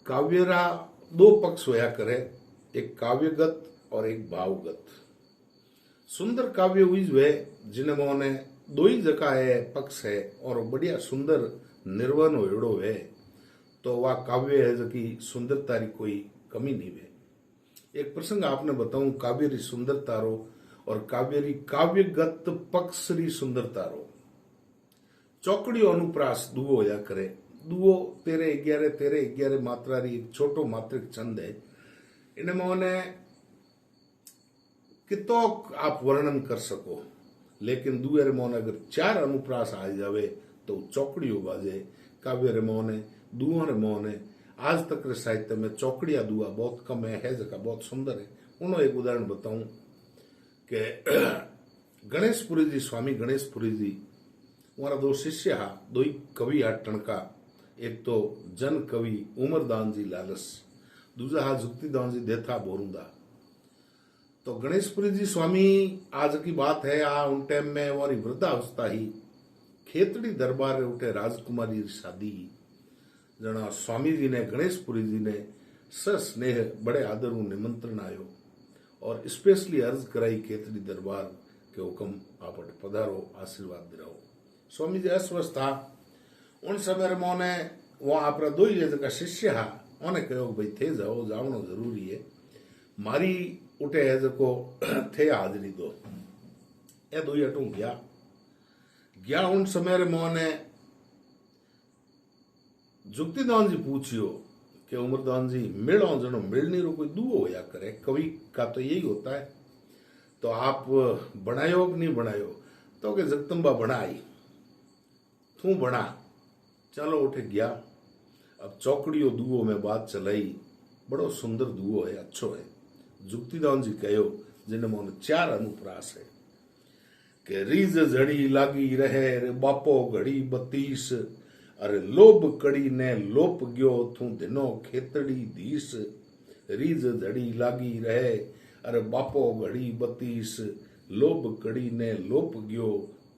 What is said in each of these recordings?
काव्यरा दो पक्ष होया करे, एक काव्यगत और एक भावगत। सुंदर काव्य हुई वे जिन्हें मोने दो ही जगह है पक्ष है और बढ़िया सुंदर निर्वहन होड़ो है, तो वह काव्य है जो कि सुंदरता री कोई कमी नहीं है। एक प्रसंग आपने बताऊं, काव्य री सुंदरता रो और काव्य री काव्यगत पक्ष री सुंदरता रो। चौकड़ियों अनुप्रास दुओ होया करे। दुओ 13-11 मात्रा री एक छोटो मात्रिक छंद है। इन्हें मोने कितोक आप वर्णन कर सको, लेकिन दुए रे मोने अगर 4 अनुप्रास आ जावे तो चौकड़ियों बाजे। काव्य रे मोने दुओ रे मोने आज तक रे साहित्य में चौकड़िया दुआ बहुत कम है जगह बहुत सुंदर है। उन्हों एक उदाहरण बताऊं कि गणेशपुरी जी, स्वामी गणेशपुरी जी, हमारा 2 शिष्य हा, 2 ही कवि हा टणका। एक तो जन कवि उमरदान जी लालस, दूसरा हा जुक्तिदान जी देथा बोरुंदा। तो गणेशपुरी जी स्वामी आज की बात है, आ उन टाइम में हमारी वृद्धावस्था ही खेतड़ी दरबार उठे राजकुमारी शादी जना स्वामी जी ने गणेशपुरी जी ने सस्नेह बड़े आदर निमंत्रण आयो और स्पेशली अर्ज कराई खेतड़ी दरबार के हुक्म आप पधारो, आशीर्वाद दिलाओ। स्वामी जी अस्वस्थ था। उन समय मोने वो आप 2 ही जगह शिष्य हा, उन्हें कहो भाई थे जाओ, जावनो जरूरी है, मारी उठे है जो थे हाजरी दो। ए 2 ही हटू गया। उन समय रे मोने जुक्तिदान जी पूछियो कि उमरदान जी मिलो जनो मिलनी रो कोई दुओ होया करे, कवि का तो यही होता है, तो आप बनायो कि नहीं बनायो? तो कि जगदम्बा बनाई, तू बना, चलो उठे गया। अब चौकड़ियों दुओ में बात चलाई, बड़ो सुंदर दुओ है, अच्छो है। जुक्तिदान जी कहो जिन्हें मोने 4 अनुप्रास है कि रीज जड़ी लागी रहे रे बापो घड़ी 32, अरे लोभ कड़ी ने लोप गयो थू दिनो खेतड़ी धीस। रीज जड़ी लागी रहे अरे बापो घड़ी 32, लोभ कड़ी ने लोप गयो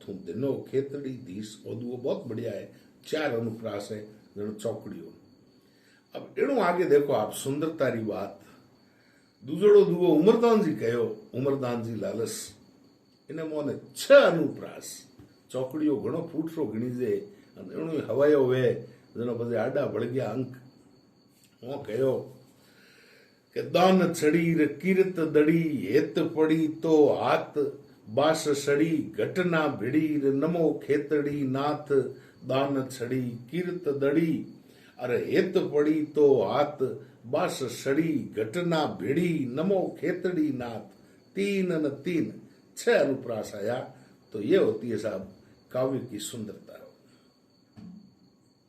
थू दिनो खेतड़ी धीस। और वो बहुत बढ़िया है, 4 अनुप्रास है जनो चौकड़ियों। अब एणु आगे देखो आप सुंदरता री बात। दूजड़ो दुओ उमरदान जी कहो, उमरदान जी लालस, इन्हें मोने 6 अनुप्रास। चौकड़ियों घणो फूटरो गणी जे हवायो वे जनो पछी आडा बढ़ गया अंक। वो कहो कि दान छड़ी रे कीरत दड़ी, हेत पड़ी तो हाथ बास सड़ी, घटना भिड़ी रे नमो खेतड़ी नाथ। दान छड़ी कीरत दड़ी, अरे हेत पड़ी तो हाथ बास सड़ी, घटना भिड़ी नमो खेतड़ी नाथ। 3 न 3 6 अनुप्रास आया। तो ये होती है साहब काव्य की सुंदरता।